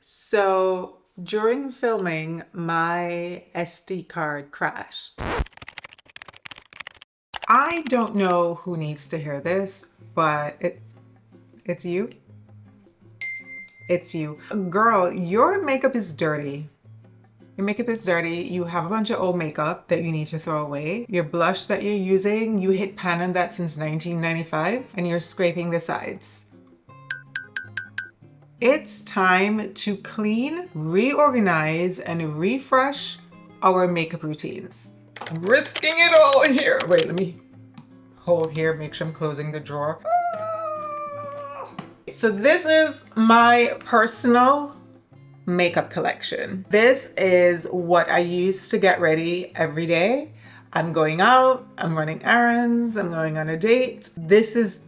So during filming, my SD card crashed. I don't know who needs to hear this, but it's you. It's you. Girl, your makeup is dirty. Your makeup is dirty. You have a bunch of old makeup that you need to throw away. Your blush that you're using, you hit pan on that since 1995 and you're scraping the sides. It's time to clean, reorganize, and refresh our makeup routines. I'm risking it all here. Wait, let me hold here, make sure I'm closing the drawer. So this is my personal makeup collection. This is what I use to get ready every day. I'm going out, I'm running errands, I'm going on a date. This is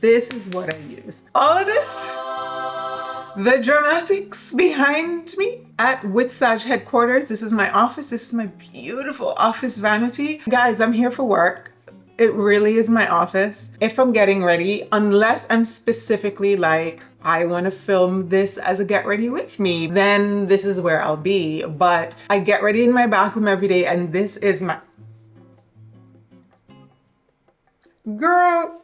what I use. All of this, the dramatics behind me at Whitsage headquarters. This is my office. This is my beautiful office vanity. Guys, I'm here for work. It really is my office. If I'm getting ready, unless I'm specifically like, I want to film this as a get ready with me, then this is where I'll be. But I get ready in my bathroom every day and this is my... Girl.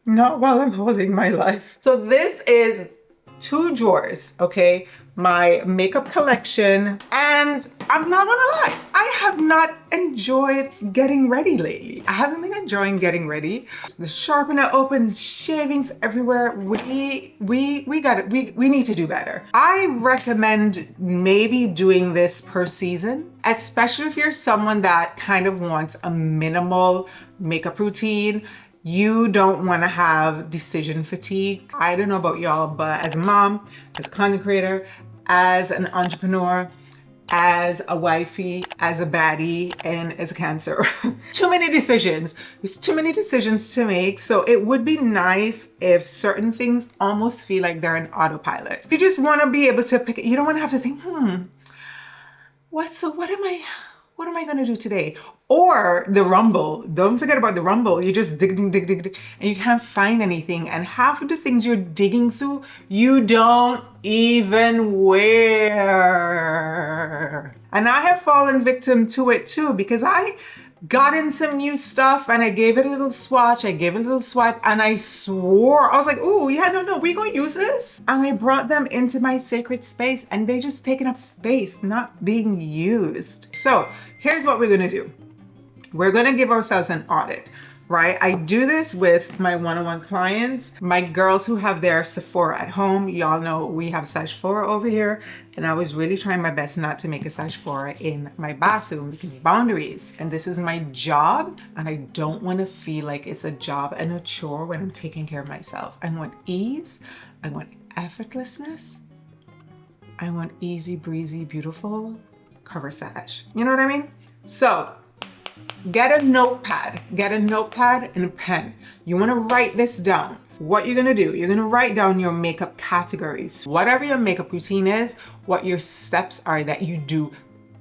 Not while I'm holding my life. So this is 2 drawers, okay? My makeup collection, and I'm not gonna lie, I have not enjoyed getting ready lately. I haven't been enjoying getting ready. The sharpener open, shavings everywhere. We need to do better. I recommend maybe doing this per season, especially if you're someone that kind of wants a minimal makeup routine. You don't want to have decision fatigue. I don't know about y'all, but as a mom, as a content creator, as an entrepreneur, as a wifey, as a baddie, and as a Cancer, too many decisions. There's too many decisions to make. So it would be nice if certain things almost feel like they're an autopilot. You just want to be able to pick it. You don't want to have to think, what am I gonna do today? Or the rumble. Don't forget about the rumble. You're just digging, and you can't find anything. And half of the things you're digging through, you don't even wear. And I have fallen victim to it too, because I got in some new stuff and I gave it a little swatch, I gave it a little swipe, and I swore, I was like, oh yeah, no, we gonna use this. And I brought them into my sacred space and they just taking up space, not being used. So here's what we're gonna do. We're gonna give ourselves an audit, right? I do this with my one-on-one clients, my girls who have their Sephora at home. Y'all know we have Sephora over here, and I was really trying my best not to make a Sephora in my bathroom because boundaries, and this is my job, and I don't want to feel like it's a job and a chore when I'm taking care of myself. I want ease, I want effortlessness, I want easy breezy, beautiful cover sash. You know what I mean? So get a notepad and a pen. You want to write this down. What you're going to do, you're going to write down your makeup categories. Whatever your makeup routine is, what your steps are that you do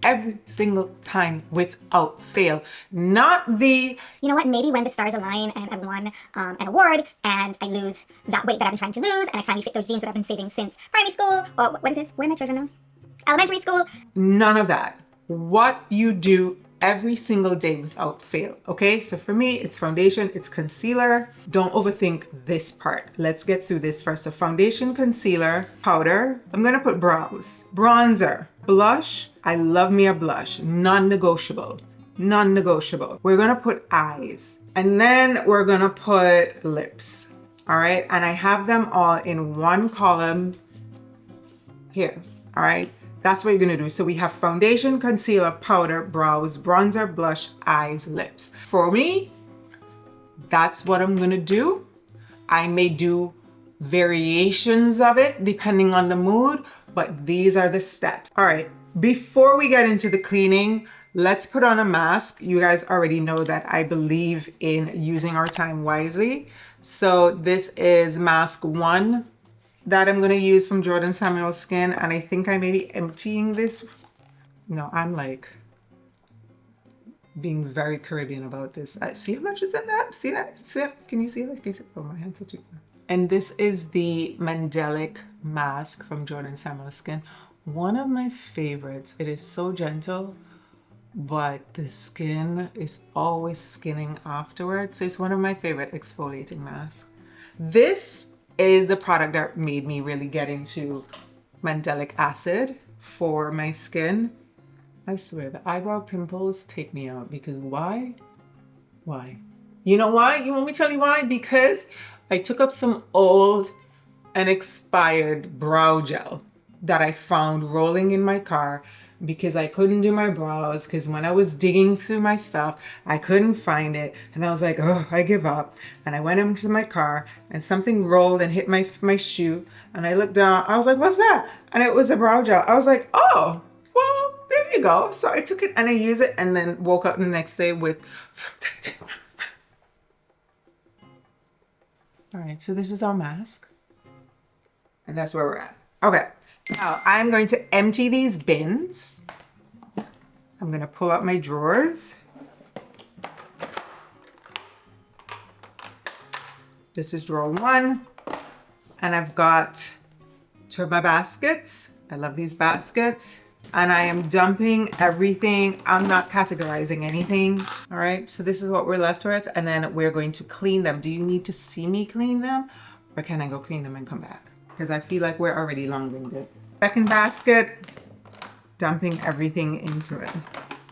every single time without fail. Not the, you know what, maybe when the stars align and I won an award and I lose that weight that I've been trying to lose and I finally fit those jeans that I've been saving since primary school, or what it is, where are my children now? Elementary school. None of that. What you do every single day without fail, okay? So for me, it's foundation, it's concealer. Don't overthink this part. Let's get through this first. So foundation, concealer, powder. I'm gonna put brows, bronzer, blush. I love me a blush, non-negotiable, non-negotiable. We're gonna put eyes, and then we're gonna put lips, all right? And I have them all in one column here, all right? That's what you're gonna do. So we have foundation, concealer, powder, brows, bronzer, blush, eyes, lips. For me, that's what I'm gonna do. I may do variations of it depending on the mood, but these are the steps. All right, before we get into the cleaning, let's put on a mask. You guys already know that I believe in using our time wisely. So this is mask 1. That I'm gonna use from Jordan Samuel Skin, and I think I may be emptying this. No, I'm like being very Caribbean about this. See how much is in that? See that? See that? Can you see that? Can you see? Oh, my hand's touching. And this is the Mandelic mask from Jordan Samuel Skin. One of my favorites. It is so gentle, but the skin is always skinning afterwards. So it's one of my favorite exfoliating masks. This is the product that made me really get into mandelic acid for my skin. I swear the eyebrow pimples take me out because why? Why? You know why? You want me to tell you why? Because I took up some old and expired brow gel that I found rolling in my car because I couldn't do my brows, because when I was digging through my stuff, I couldn't find it. And I was like, oh, I give up. And I went into my car and something rolled and hit my shoe. And I looked down, I was like, what's that? And it was a brow gel. I was like, oh, well, there you go. So I took it and I used it and then woke up the next day with... All right, so this is our mask. And that's where we're at. Okay. Now I'm going to empty these bins. I'm going to pull out my drawers. This is drawer 1. And I've got 2 of my baskets. I love these baskets. And I am dumping everything. I'm not categorizing anything. All right, so this is what we're left with. And then we're going to clean them. Do you need to see me clean them? Or can I go clean them and come back? Because I feel like we're already long-winded. Second basket, dumping everything into it.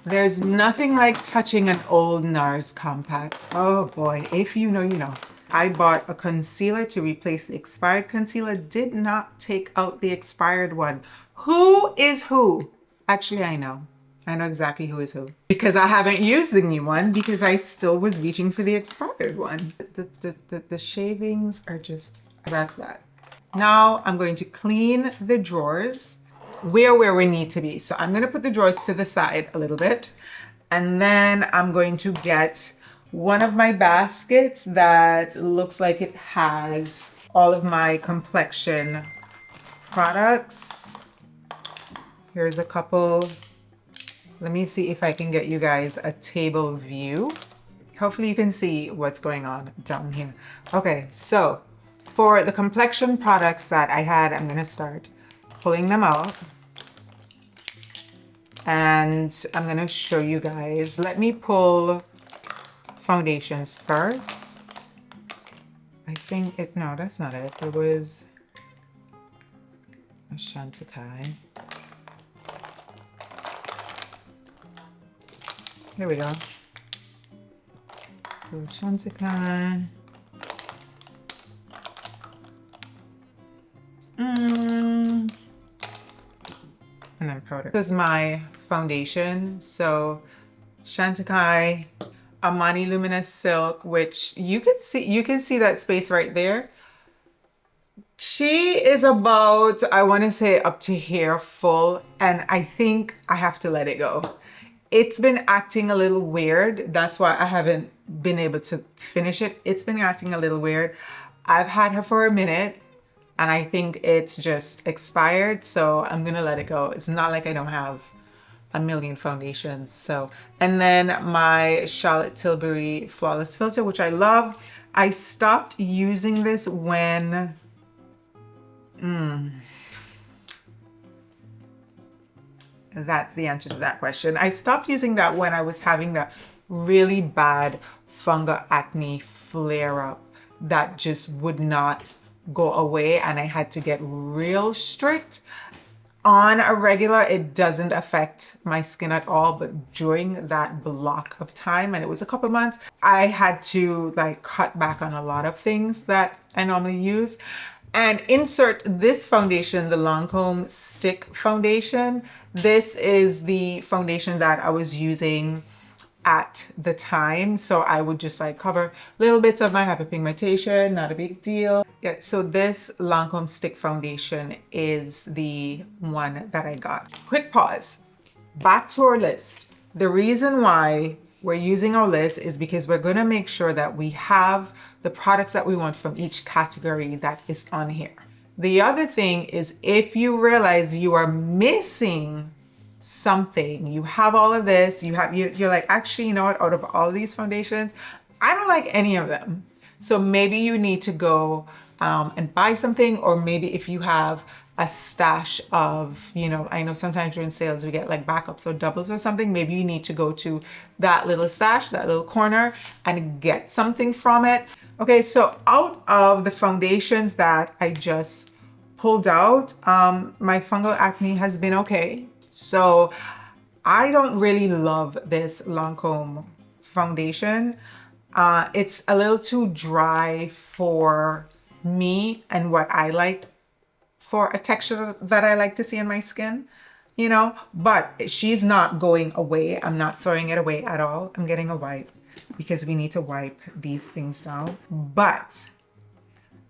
There's nothing like touching an old NARS compact. Oh boy, if you know, you know. I bought a concealer to replace the expired concealer. Did not take out the expired one. Who is who? Actually, I know. I know exactly who is who. Because I haven't used the new one because I still was reaching for the expired one. The shavings are just, that's that. Now I'm going to clean the drawers where we need to be. So I'm going to put the drawers to the side a little bit. And then I'm going to get one of my baskets that looks like it has all of my complexion products. Here's a couple. Let me see if I can get you guys a table view. Hopefully you can see what's going on down here. Okay, so for the complexion products that I had, I'm gonna start pulling them out. And I'm gonna show you guys. Let me pull foundations first. I think it, no, that's not it. It was a Chantecaille. Here we go. So Chantecaille. And then powder. This is my foundation. So Chantecaille, Amani Luminous Silk, which you can see that space right there. She is about, I want to say up to here full, and I think I have to let it go. It's been acting a little weird. That's why I haven't been able to finish it. It's been acting a little weird. I've had her for a minute and I think it's just expired, so I'm gonna let it go. It's not like I don't have a million foundations. So, and then my Charlotte Tilbury Flawless Filter, which I love. I stopped using this when that's the answer to that question. I stopped using that when I was having that really bad fungal acne flare up that just would not go away, and I had to get real strict. On a regular, it doesn't affect my skin at all, but during that block of time, and it was a couple months, I had to like cut back on a lot of things that I normally use. And insert this foundation, the Lancome Stick Foundation. This is the foundation that I was using at the time. So I would just like cover little bits of my hyperpigmentation, not a big deal. Yeah, so this Lancome Stick Foundation is the one that I got. Quick pause. Back to our list. The reason why we're using our list is because we're gonna make sure that we have the products that we want from each category that is on here. The other thing is, if you realize you are missing something, you have all of this, you're like, actually, you know what, out of all these foundations, I don't like any of them. So maybe you need to go and buy something, or maybe if you have a stash of, you know, I know sometimes during sales we get like backups or doubles or something. Maybe you need to go to that little stash, that little corner, and get something from it. Okay, so out of the foundations that I just pulled out, my fungal acne has been okay. So I don't really love this Lancome foundation. It's a little too dry for me and what I like, for a texture that I like to see in my skin, you know, but she's not going away. I'm not throwing it away at all. I'm getting a wipe because we need to wipe these things down, but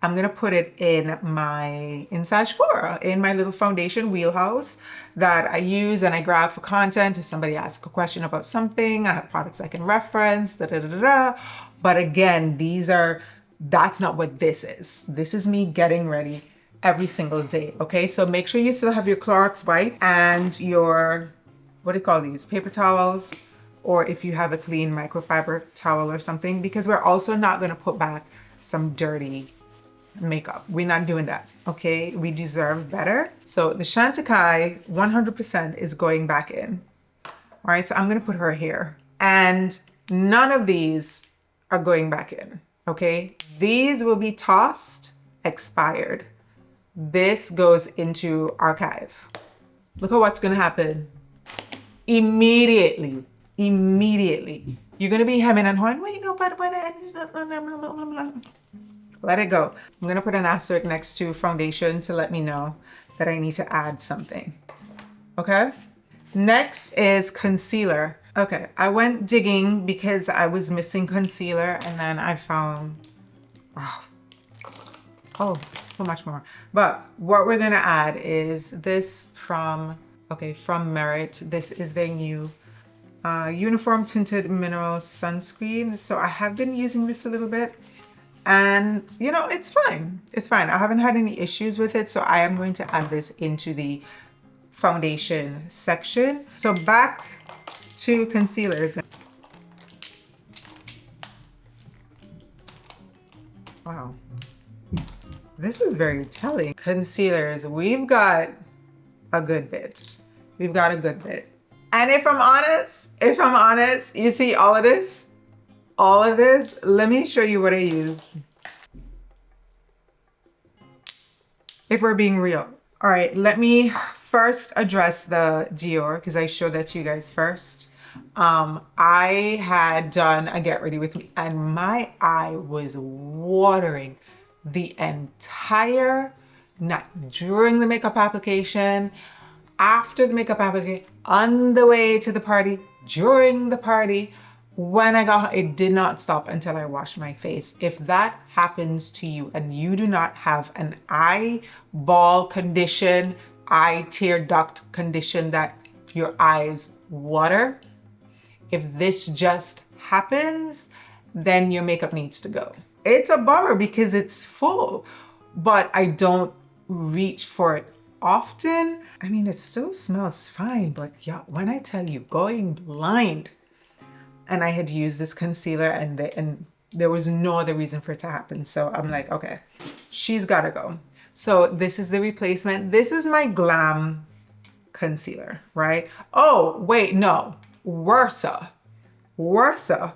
I'm gonna put it in my Insage Flora, in my little foundation wheelhouse that I use and I grab for content. If somebody asks a question about something, I have products I can reference, da da da da. But again, that's not what this is. This is me getting ready every single day, okay? So make sure you still have your Clorox wipe and your, what do you call these, paper towels, or if you have a clean microfiber towel or something, because we're also not gonna put back some dirty makeup. We're not doing that, okay? We deserve better. So the Chantecaille 100% is going back in. All right, so I'm gonna put her here. And none of these are going back in, okay? These will be tossed, expired. This goes into archive. Look at what's gonna happen. Immediately. You're gonna be hemming and hawing, wait, no, but let it go. I'm gonna put an asterisk next to foundation to let me know that I need to add something, okay? Next is concealer. Okay, I went digging because I was missing concealer and then I found, oh, so much more. But what we're gonna add is this from Merit. This is their new Uniform Tinted Mineral Sunscreen. So I have been using this a little bit. And you know, it's fine. It's fine. I haven't had any issues with it. So I am going to add this into the foundation section. So back to concealers. Wow. This is very telling. Concealers, we've got a good bit. We've got a good bit. And if I'm honest, you see all of this? All of this, let me show you what I use. If we're being real. All right, let me first address the Dior because I showed that to you guys first. I had done a get ready with me and my eye was watering the entire night during the makeup application, after the makeup application, on the way to the party, during the party. When I got home, it did not stop until I washed my face. If that happens to you and you do not have an eyeball condition, eye tear duct condition that your eyes water, if this just happens, then your makeup needs to go. It's a bummer because it's full, but I don't reach for it often. I mean, it still smells fine, but yeah, when I tell you going blind, and I had used this concealer and there was no other reason for it to happen. So I'm like, okay, she's gotta go. So this is the replacement. This is my Glam concealer, right? Oh, wait, no, Worsa. Worsa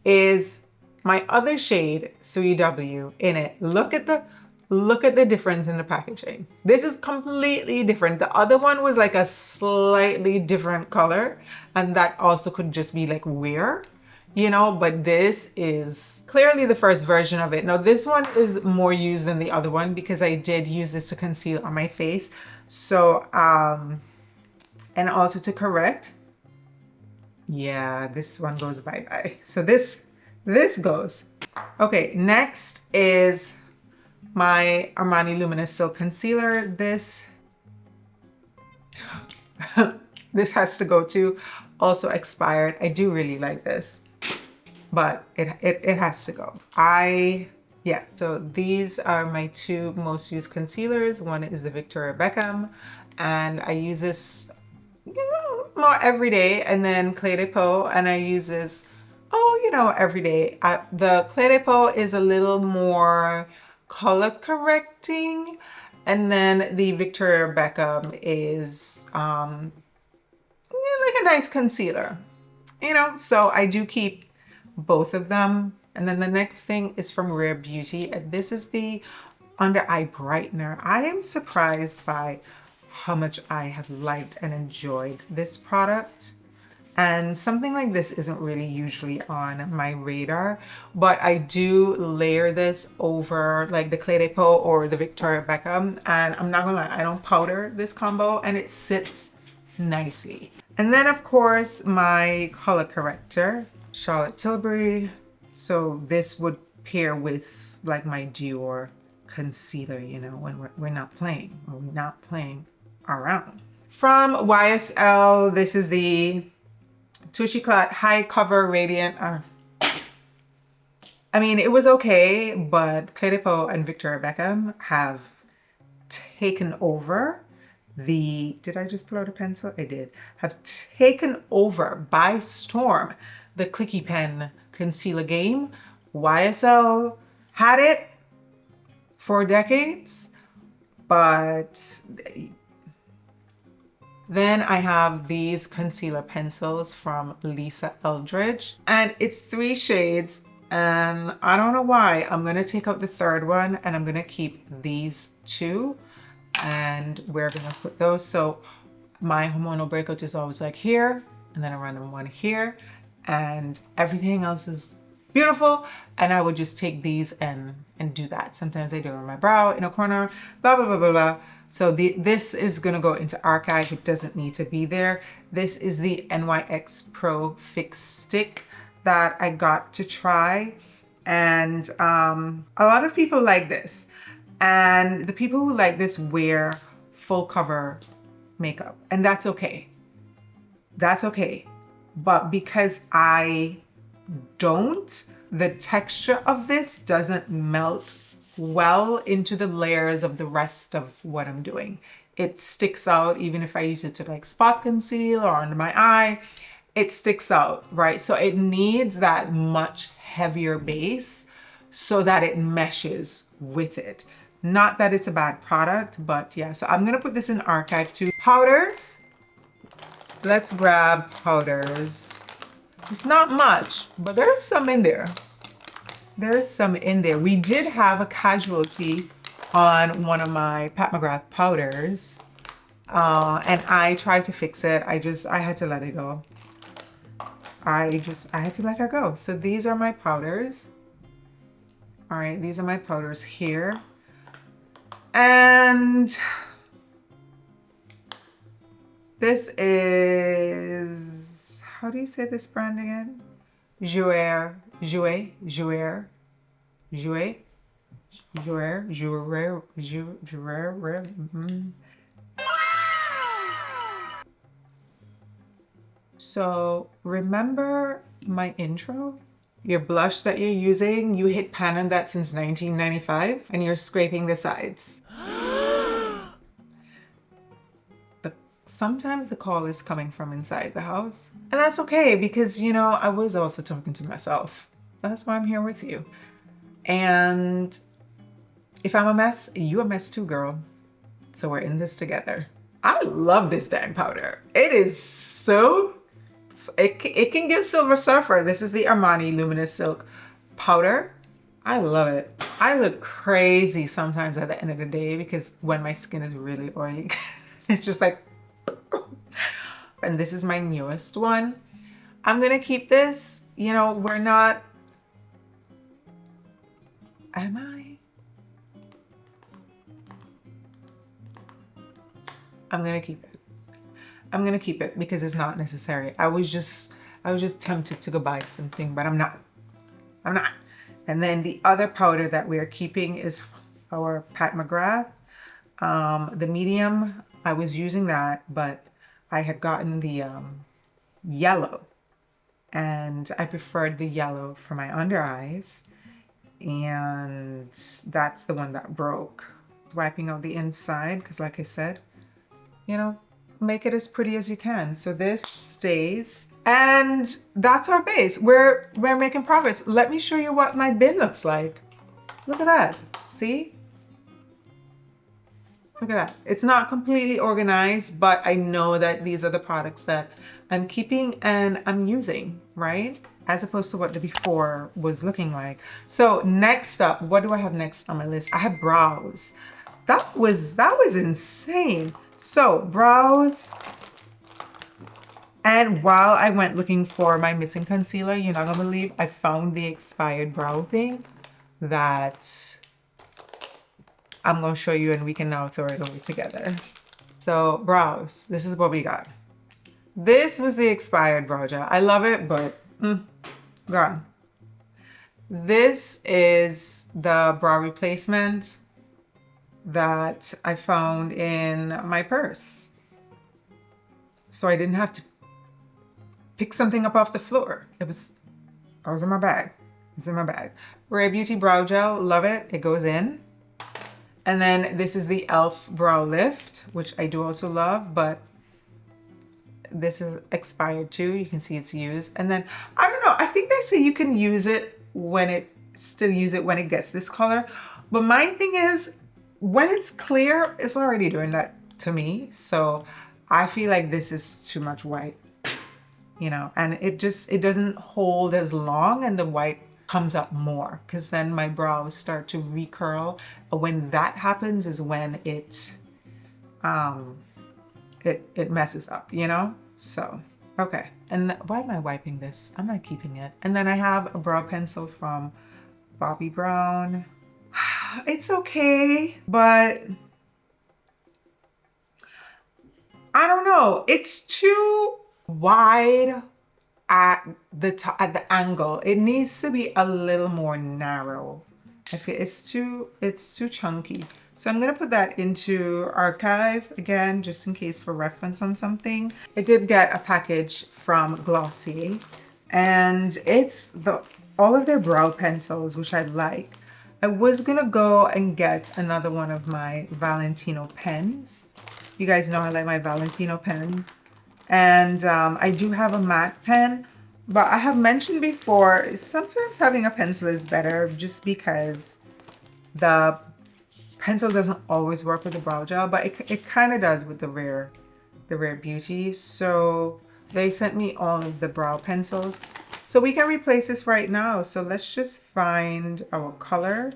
is my other shade 3W in it. Look at the difference in the packaging. This is completely different. The other one was like a slightly different color, and that also could just be like weird, you know, but this is clearly the first version of it. Now this one is more used than the other one because I did use this to conceal on my face. So, and also to correct. Yeah, this one goes bye-bye. So this goes. Okay, next is my Armani Luminous Silk Concealer. This has to go too. Also expired. I do really like this, but it has to go. Yeah, so these are my two most used concealers. One is the Victoria Beckham, and I use this, you know, more every day. And then Clé de Peau, and I use this, oh, you know, every day. The Clé de Peau is a little more color correcting, and then the Victoria Beckham is like a nice concealer, you know. So I do keep both of them. And then the next thing is from Rare Beauty, and this is the under eye brightener. I am surprised by how much I have liked and enjoyed this product. And something like this isn't really usually on my radar, but I do layer this over like the Clé de Peau or the Victoria Beckham. And I'm not gonna lie, I don't powder this combo and it sits nicely. And then of course my color corrector, Charlotte Tilbury. So this would pair with like my Dior concealer, you know, when we're not playing around. From YSL, this is the Touche High Cover Radiant. I mean, it was okay, but Clé de Peau and Victoria Beckham have taken over the, did I just pull out a pencil? I did. Have taken over by storm the clicky pen concealer game. YSL had it for decades, but then I have these concealer pencils from Lisa Eldridge, and it's 3 shades, and I don't know why. I'm gonna take out the third one and I'm gonna keep these 2, and we're gonna put those. So my hormonal breakout is always like here, and then a random one here, and everything else is beautiful. And I would just take these and do that. Sometimes I do it on my brow, in a corner, blah, blah, blah, blah, blah. So this is gonna go into archive. It doesn't need to be there. This is the NYX Pro Fix Stick that I got to try. And a lot of people like this. And the people who like this wear full cover makeup, and that's okay. That's okay. But because I don't, the texture of this doesn't melt well into the layers of the rest of what I'm doing. It sticks out even if I use it to like spot conceal or under my eye, it sticks out, right? So it needs that much heavier base so that it meshes with it. Not that it's a bad product, but yeah, so I'm gonna put this in archive too. Powders, let's grab powders. It's not much, but there's some in there. There's some in there. We did have a casualty on one of my Pat McGrath powders, and I tried to fix it. I had to let it go. I had to let her go. So these are my powders. All right, these are my powders here. And this is, how do you say this brand again? Jouer. So remember my intro? Your blush that you're using, you hit pan on that since 1995 and you're scraping the sides. Sometimes the call is coming from inside the house. And that's okay because, you know, I was also talking to myself. That's why I'm here with you. And if I'm a mess, you a mess too, girl. So we're in this together. I love this dang powder. It is so, it can give Silver Surfer. This is the Armani Luminous Silk powder. I love it. I look crazy sometimes at the end of the day because when my skin is really oily, it's just like, and this is my newest one. I'm gonna keep this. You know, we're not, am I? I'm gonna keep it. I'm gonna keep it because it's not necessary. I was just tempted to go buy something, but I'm not. And then the other powder that we're keeping is our Pat McGrath. The medium, I was using that, but I had gotten the yellow, and I preferred the yellow for my under eyes, and that's the one that broke. Wiping out the inside, because like I said, you know, make it as pretty as you can. So this stays, and that's our base. We're making progress. Let me show you what my bin looks like. Look at that. See? Look at that. It's not completely organized, but I know that these are the products that I'm keeping and I'm using, right? As opposed to what the before was looking like. So next up, what do I have next on my list? I have brows. That was insane. So brows. And while I went looking for my missing concealer, you're not gonna believe I found the expired brow thing that I'm gonna show you, and we can now throw it over together. So brows, this is what we got. This was the expired brow gel. I love it, but gone. This is the brow replacement that I found in my purse. So I didn't have to pick something up off the floor. I was in my bag. It's in my bag. Rare Beauty Brow Gel, love it. It goes in. And then this is the e.l.f. Brow Lift, which I do also love, but this is expired too. You can see it's used. And then, I don't know, I think they say you can use it when it gets this color. But my thing is, when it's clear, it's already doing that to me. So I feel like this is too much white, you know, and it doesn't hold as long, and the white comes up more, because then my brows start to recurl. When that happens is when it messes up, you know? So, okay. And why am I wiping this? I'm not keeping it. And then I have a brow pencil from Bobbi Brown. It's okay, but I don't know. It's too wide at the angle. It needs to be a little more narrow. I feel it's too chunky. So I'm gonna put that into archive again, just in case for reference on something. I did get a package from Glossier, and it's all of their brow pencils, which I like. I was gonna go and get another one of my Valentino pens. You guys know I like my Valentino pens. And I do have a matte pen, but I have mentioned before, sometimes having a pencil is better, just because the pencil doesn't always work with the brow gel, but it kind of does with the Rare Beauty. So they sent me all of the brow pencils. So we can replace this right now. So let's just find our color,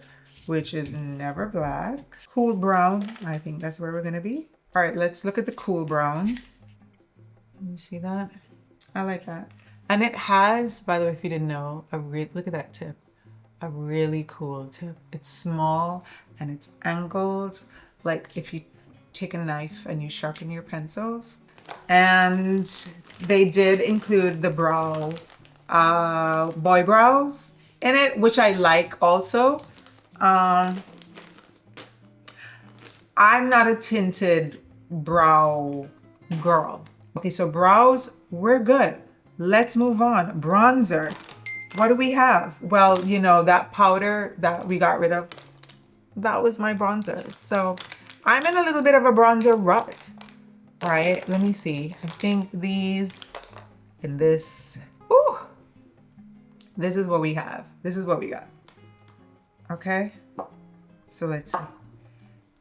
which is Never Black. Cool brown, I think that's where we're gonna be. All right, let's look at the cool brown. You see that? I like that. And it has, by the way, if you didn't know, look at that tip. A really cool tip. It's small and it's angled, like if you take a knife and you sharpen your pencils. And they did include the brow, boy brows in it, which I like also. I'm not a tinted brow girl. Okay, so brows, we're good. Let's move on. Bronzer. What do we have? Well, you know, that powder that we got rid of, that was my bronzer. So I'm in a little bit of a bronzer rut. All right, let me see. I think these and this. Ooh, this is what we have. This is what we got. Okay, so let's see.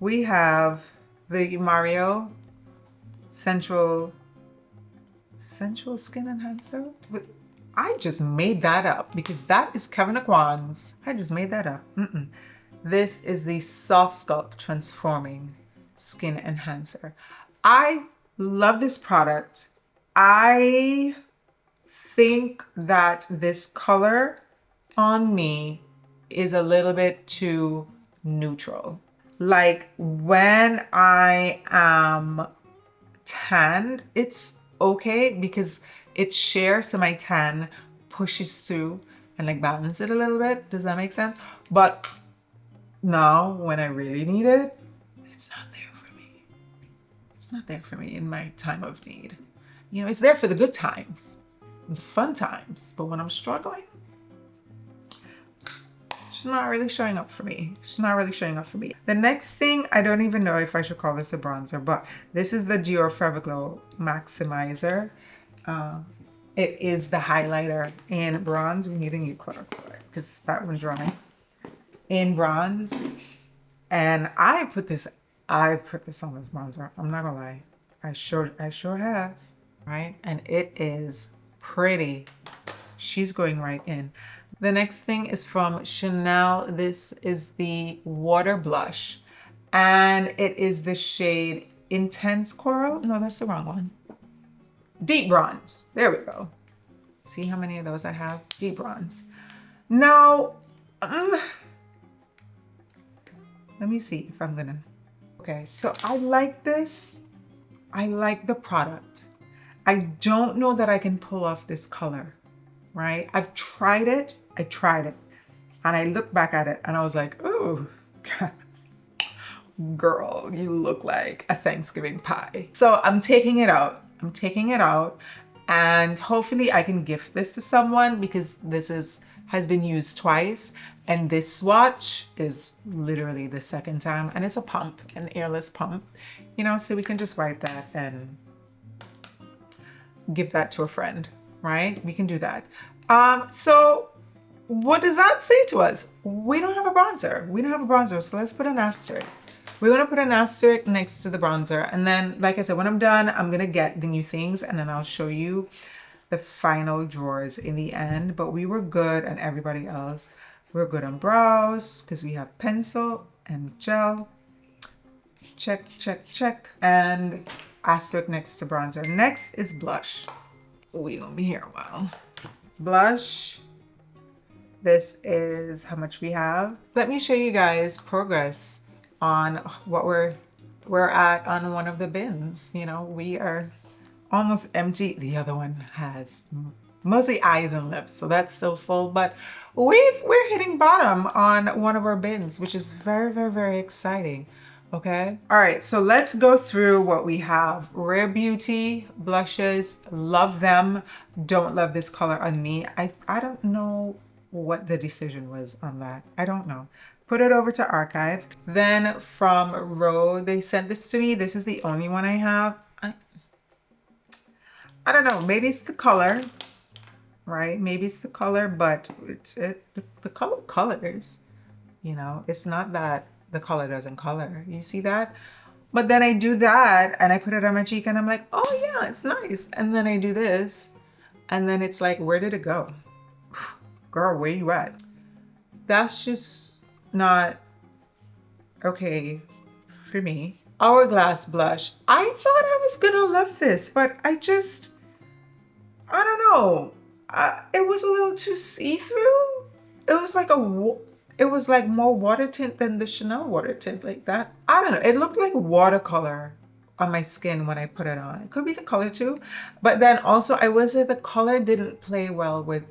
We have the Mario Sensual Skin Enhancer. I just made that up because that is Kevin Aquan's. I just made that up. This is the Soft Sculpt Transforming Skin Enhancer. I love this product. I think that this color on me is a little bit too neutral. Like when I am tanned, it's okay because it's sheer, so my tan pushes through and like balance it a little bit. Does that make sense? But now when I really need it, it's not there for me. It's not there for me in my time of need. You know, it's there for the good times, the fun times, but when I'm struggling, she's not really showing up for me. She's not really showing up for me. The next thing, I don't even know if I should call this a bronzer, but this is the Dior Forever Glow Maximizer. It is the highlighter in bronze. We need a new Clorox because that one's dry. in bronze. And I put this on this bronzer. I'm not gonna lie. I sure have. Right? And it is pretty. She's going right in. The next thing is from Chanel. This is the water blush. And it is the shade Intense Coral. No, that's the wrong one. Deep Bronze. There we go. See how many of those I have? Deep Bronze. Now, let me see if I'm gonna. Okay, so I like this. I like the product. I don't know that I can pull off this color, right? I've tried it. I tried it. And I looked back at it and I was like, ooh, girl, you look like a Thanksgiving pie. So I'm taking it out. I'm taking it out. And hopefully I can gift this to someone because this has been used twice. And this swatch is literally the second time. And it's a pump, an airless pump. You know, so we can just write that and give that to a friend, right? We can do that. So what does that say to us? We don't have a bronzer. We don't have a bronzer, so let's put an asterisk. We're gonna put an asterisk next to the bronzer. And then, like I said, when I'm done, I'm gonna get the new things and then I'll show you the final drawers in the end. But we were good, and everybody else, we're good on brows because we have pencil and gel. Check, check, check. And asterisk next to bronzer. Next is blush. We gonna be here a while. Blush. This is how much we have. Let me show you guys progress on what we're at on one of the bins. You know, we are almost empty. The other one has mostly eyes and lips, so that's still full, but we're hitting bottom on one of our bins, which is very, very, very exciting. Okay. All right. So let's go through what we have. Rare Beauty blushes. Love them. Don't love this color on me. I don't know what the decision was on that. I don't know. Put it over to archive. Then from Row, they sent this to me. This is the only one I have. I don't know. Maybe it's the color, right? Maybe it's the color, but the color colors. You know, it's not that the color doesn't color. You see that? But then I do that and I put it on my cheek and I'm like, oh yeah, it's nice. And then I do this and then it's like, where did it go? Girl, where you at? That's just not okay for me. Hourglass blush. I thought I was gonna love this, but I don't know. It was a little too see-through. It was like more water tint than the Chanel water tint, like that. I don't know. It looked like watercolor on my skin when I put it on. It could be the color too. But then also I would say the color didn't play well with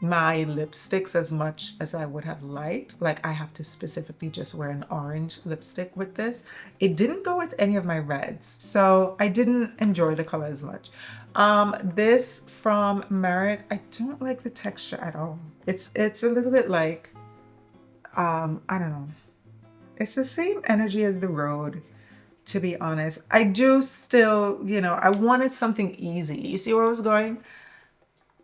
my lipsticks as much as I would have liked. Like I have to specifically just wear an orange lipstick with this. It didn't go with any of my reds. So I didn't enjoy the color as much. This from Merit, I don't like the texture at all. It's a little bit like, I don't know. It's the same energy as the Road, to be honest. I do still, you know, I wanted something easy. You see where I was going?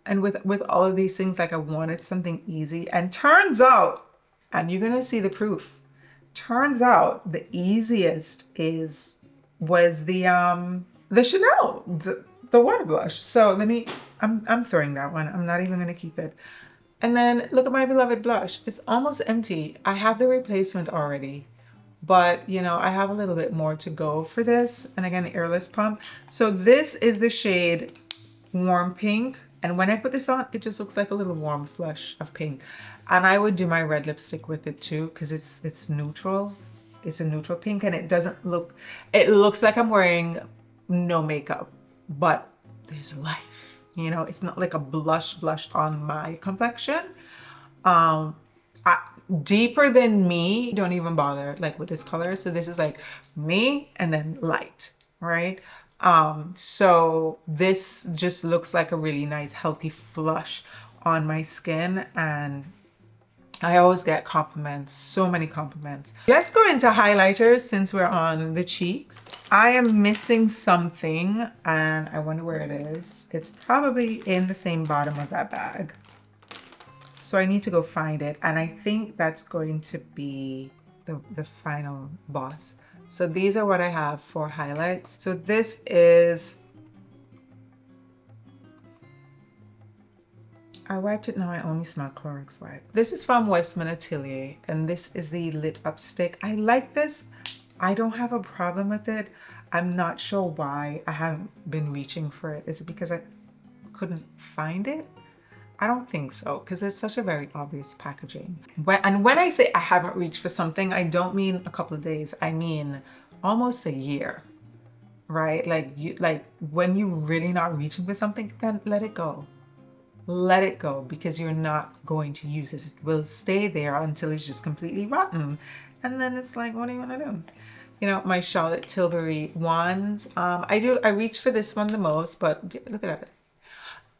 And with all of these things, like I wanted something easy. And turns out, and you're gonna see the proof, turns out the easiest was the Chanel, the water blush. So I'm throwing that one. I'm not even gonna keep it. And then look at my beloved blush. It's almost empty. I have the replacement already, but you know, I have a little bit more to go for this. And again, the airless pump. So this is the shade Warm Pink. And when I put this on, it just looks like a little warm flush of pink. And I would do my red lipstick with it too, because it's neutral. It's a neutral pink and it doesn't look, it looks like I'm wearing no makeup, but there's life. You know, it's not like a blush on my complexion. Deeper than me, don't even bother like with this color. So this is like me and then light, right? So this just looks like a really nice healthy flush on my skin, and I always get compliments, so many compliments. Let's go into highlighters since we're on the cheeks. I am missing something and I wonder where it is. It's probably in the same bottom of that bag. So I need to go find it. And I think that's going to be the final boss. So these are what I have for highlights. So this is, I wiped it, now I only smell Clorox wipe. This is from Westman Atelier, and this is the lit up stick. I like this. I don't have a problem with it. I'm not sure why I haven't been reaching for it. Is it because I couldn't find it? I don't think so, because it's such a very obvious packaging. And when I say I haven't reached for something, I don't mean a couple of days. I mean almost a year, right? Like when you're really not reaching for something, then let it go. Let it go, because you're not going to use it. It will stay there until it's just completely rotten. And then it's like, what are you gonna do? You know, my Charlotte Tilbury wands. I reach for this one the most, but look at it.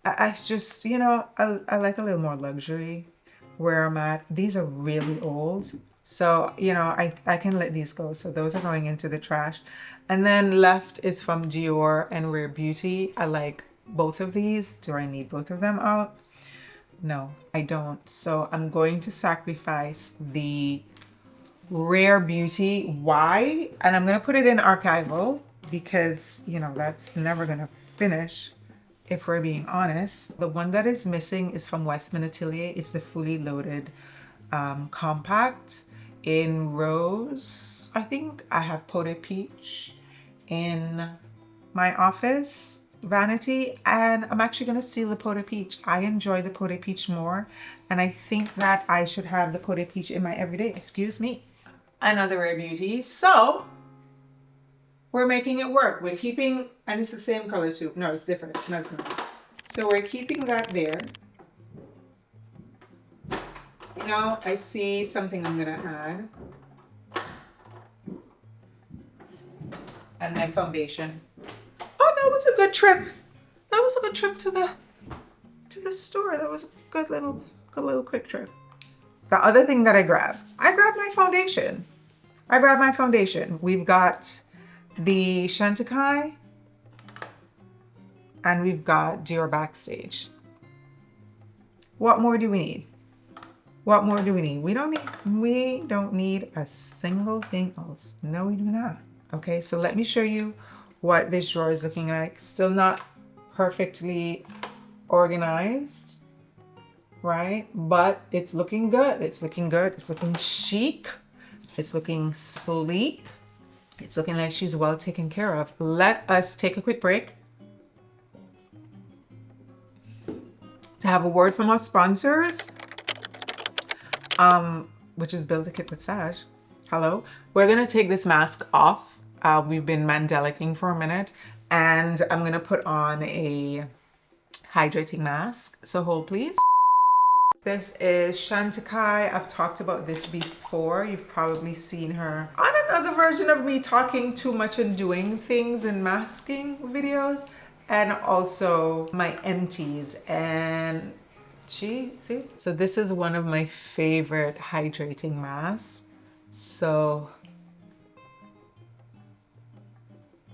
I just, you know, I like a little more luxury where I'm at. These are really old. So, you know, I can let these go. So those are going into the trash. And then left is from Dior and Rare Beauty. I like both of these. Do I need both of them out? No, I don't. So I'm going to sacrifice the Rare Beauty. Why? And I'm going to put it in archival because, you know, that's never going to finish. If we're being honest, the one that is missing is from Westman Atelier. It's the fully loaded compact in rose. I think I have Potted Peach in my office vanity, and I'm actually going to steal the Potted Peach. I enjoy the Potted Peach more, and I think that I should have the Potted Peach in my everyday. Excuse me. Another Rare Beauty. So we're making it work. We're keeping, and it's the same color too. No, it's different. It's not. So we're keeping that there. You know, I see something I'm gonna add. And my foundation. Oh, that was a good trip. That was a good trip to the store. That was a good little quick trip. The other thing that I grabbed my foundation. We've got the Chantecaille, and we've got Dior Backstage. What more do we need? What more do we need? We don't need a single thing else. No, we do not. Okay, so let me show you what this drawer is looking like. Still not perfectly organized, right? But it's looking good. It's looking good. It's looking chic. It's looking sleek. It's looking like she's well taken care of. Let us take a quick break to have a word from our sponsors, which is Build a Kit with Saj. Hello. We're gonna take this mask off. We've been Mandelicing for a minute, and I'm gonna put on a hydrating mask. So hold please. This is Chantecaille. I've talked about this before. You've probably seen her on another version of me talking too much and doing things and masking videos, and also my empties. And see? So this is one of my favorite hydrating masks. So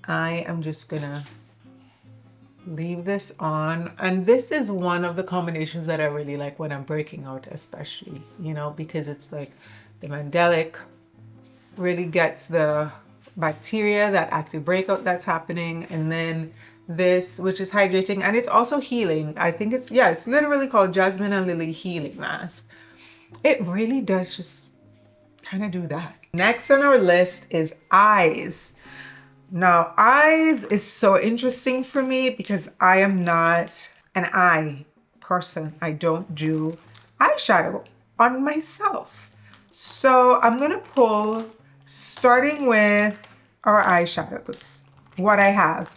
I am just gonna leave this on, and this is one of the combinations that I really like when I'm breaking out, especially, you know, because it's like the Mandelic really gets the bacteria, that active breakout that's happening, and then this, which is hydrating, and it's also healing. I think it's, yeah, it's literally called Jasmine and Lily Healing Mask. It really does just kind of do that. Next on our list is eyes. Now, eyes is so interesting for me because I am not an eye person. I don't do eyeshadow on myself. So I'm gonna pull, starting with our eyeshadows, what I have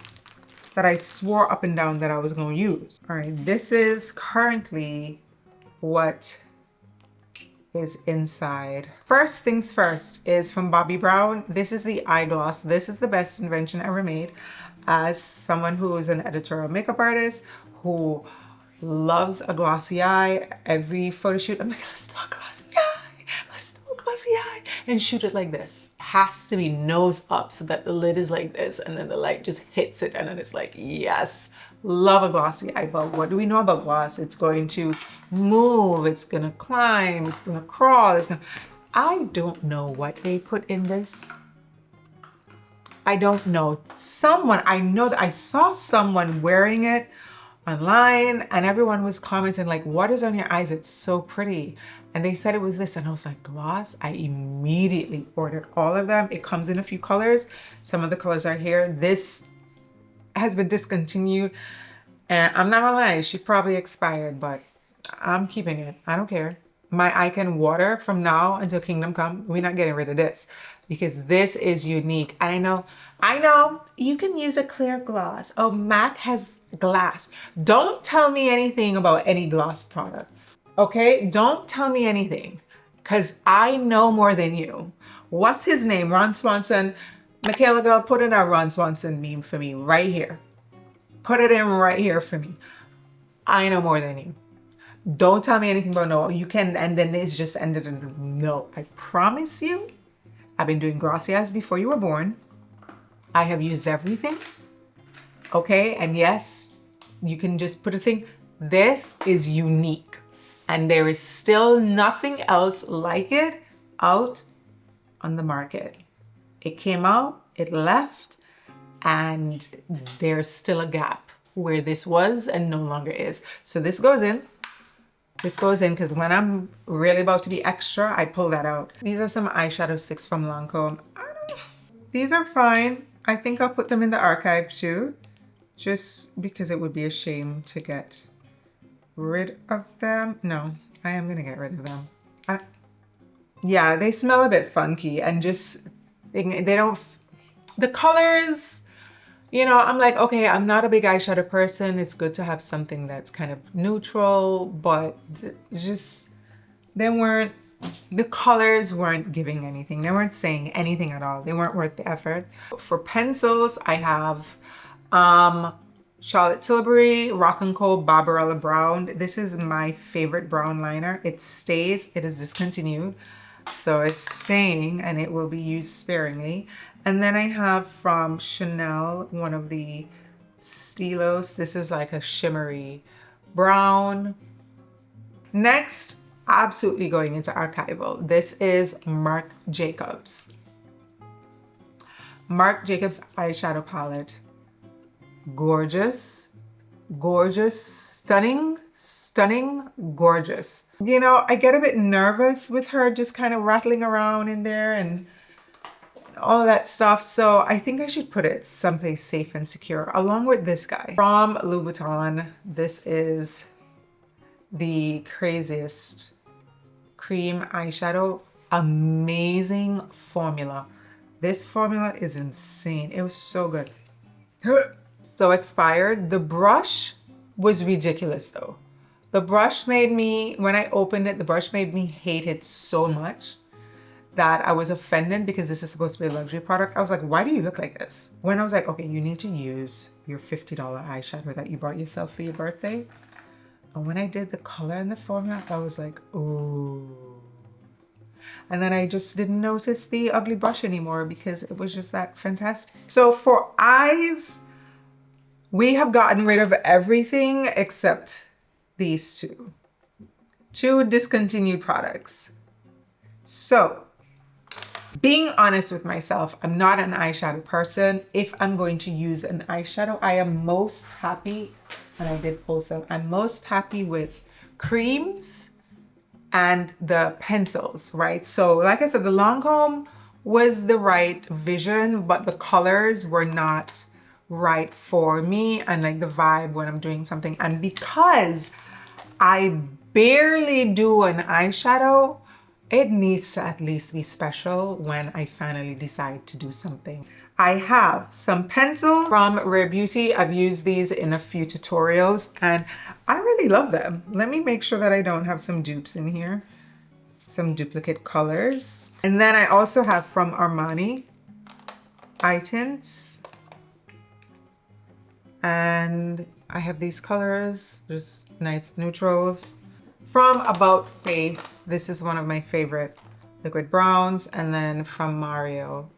that I swore up and down that I was gonna use. All right, this is currently what is inside. First things first is from Bobbi Brown. This is the eye gloss. This is the best invention ever made. As someone who is an editorial makeup artist who loves a glossy eye, every photo shoot, I'm like, let's do a glossy eye. Let's do a glossy eye, and shoot it like this. Has to be nose up so that the lid is like this and then the light just hits it and then it's like, yes, love a glossy eye. But what do we know about gloss? It's going to move, it's gonna climb, it's gonna crawl, I don't know what they put in this. I don't know. I know that I saw someone wearing it online and everyone was commenting like, what is on your eyes? It's so pretty. And they said it was this and I was like, gloss? I immediately ordered all of them. It comes in a few colors. Some of the colors are here. This has been discontinued and I'm not gonna lie, she probably expired, but I'm keeping it. I don't care. My eye can water from now until kingdom come. We're not getting rid of this because this is unique. And I know you can use a clear gloss. Oh, MAC has glass. Don't tell me anything about any gloss product, okay? Don't tell me anything because I know more than you. What's his name? Ron Swanson. Michaela girl, put in a Ron Swanson meme for me right here. Put it in right here for me. I know more than you. Don't tell me anything about no, you can, and then it's just ended in no. I promise you, I've been doing glossy eyes before you were born. I have used everything, okay? And yes, you can just put a thing. This is unique, and there is still nothing else like it out on the market. It came out, it left, and there's still a gap where this was and no longer is. So this goes in. This goes in because when I'm really about to be extra, I pull that out. These are some eyeshadow sticks from Lancome. These are fine. I think I'll put them in the archive too, just because it would be a shame to get rid of them. No, I am gonna get rid of them. Yeah, they smell a bit funky and just, they don't, the colors, you know, I'm like, okay, I'm not a big eyeshadow person. It's good to have something that's kind of neutral, but just, the colors weren't giving anything. They weren't saying anything at all. They weren't worth the effort. For pencils, I have Charlotte Tilbury, Rock & Co. Barbarella Brown. This is my favorite brown liner. It stays, it is discontinued. So it's staying and it will be used sparingly. And then I have from Chanel, one of the Stylos. This is like a shimmery brown. Next, absolutely going into archival. This is Marc Jacobs. Marc Jacobs eyeshadow palette. Gorgeous, gorgeous, stunning, stunning, gorgeous. You know, I get a bit nervous with her just kind of rattling around in there and all of that stuff. So I think I should put it someplace safe and secure along with this guy from Louis Vuitton. This is the craziest cream eyeshadow. Amazing formula. This formula is insane. It was so good. So expired. The brush was ridiculous though. The brush made me, when I opened it, the brush made me hate it so much that I was offended because this is supposed to be a luxury product. I was like, why do you look like this? When I was like, okay, you need to use your $50 eyeshadow that you bought yourself for your birthday. And when I did the color and the formula, I was like, ooh. And then I just didn't notice the ugly brush anymore because it was just that fantastic. So for eyes, we have gotten rid of everything except these two discontinued products. So being honest with myself, I'm not an eyeshadow person. If I'm going to use an eyeshadow, I am most happy, and I did pull some, I'm most happy with creams and the pencils, right? So like I said, the Lancome was the right vision, but the colors were not right for me and like the vibe when I'm doing something. And because I barely do an eyeshadow, it needs to at least be special when I finally decide to do something. I have some pencils from Rare Beauty. I've used these in a few tutorials and I really love them. Let me make sure that I don't have some dupes in here. Some duplicate colors. And then I also have from Armani eye tints. And I have these colors, just nice neutrals. From About Face, this is one of my favorite. liquid browns, and then from Mario,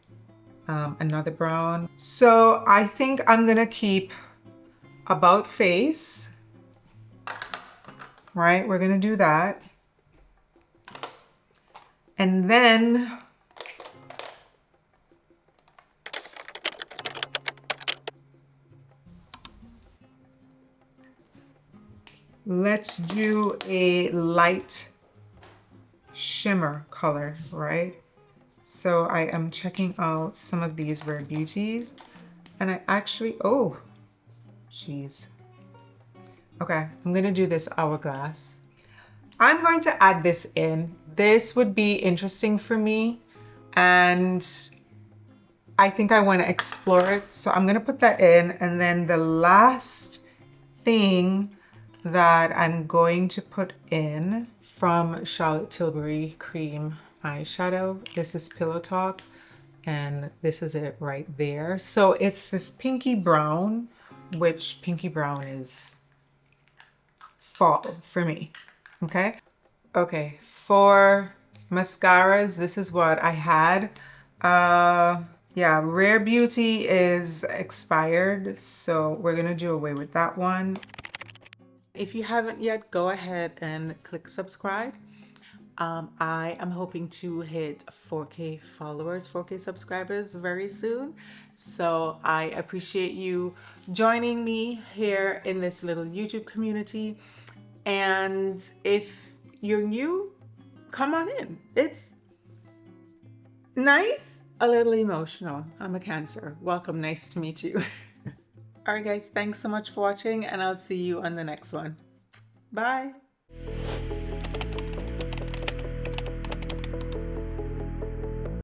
another brown. So I think I'm gonna keep About Face, right? We're gonna do that. And then let's do a light shimmer color, right? So I am checking out some of these Rare Beauties, and I actually, oh, jeez. Okay, I'm gonna do this Hourglass. I'm going to add this in. This would be interesting for me, and I think I want to explore it. So I'm gonna put that in, and then the last thing that I'm going to put in from Charlotte Tilbury Cream eyeshadow. This is Pillow Talk, and this is it right there. So it's this pinky brown, which pinky brown is fall for me, okay? Okay, for mascaras, this is what I had. Yeah, Rare Beauty is expired, so we're gonna do away with that one. If you haven't yet, go ahead and click subscribe. I am hoping to hit 4K followers, 4K subscribers very soon. So I appreciate you joining me here in this little YouTube community. And if you're new, come on in. It's nice, a little emotional. I'm a Cancer. Welcome, nice to meet you. All right, guys, thanks so much for watching, and I'll see you on the next one. Bye.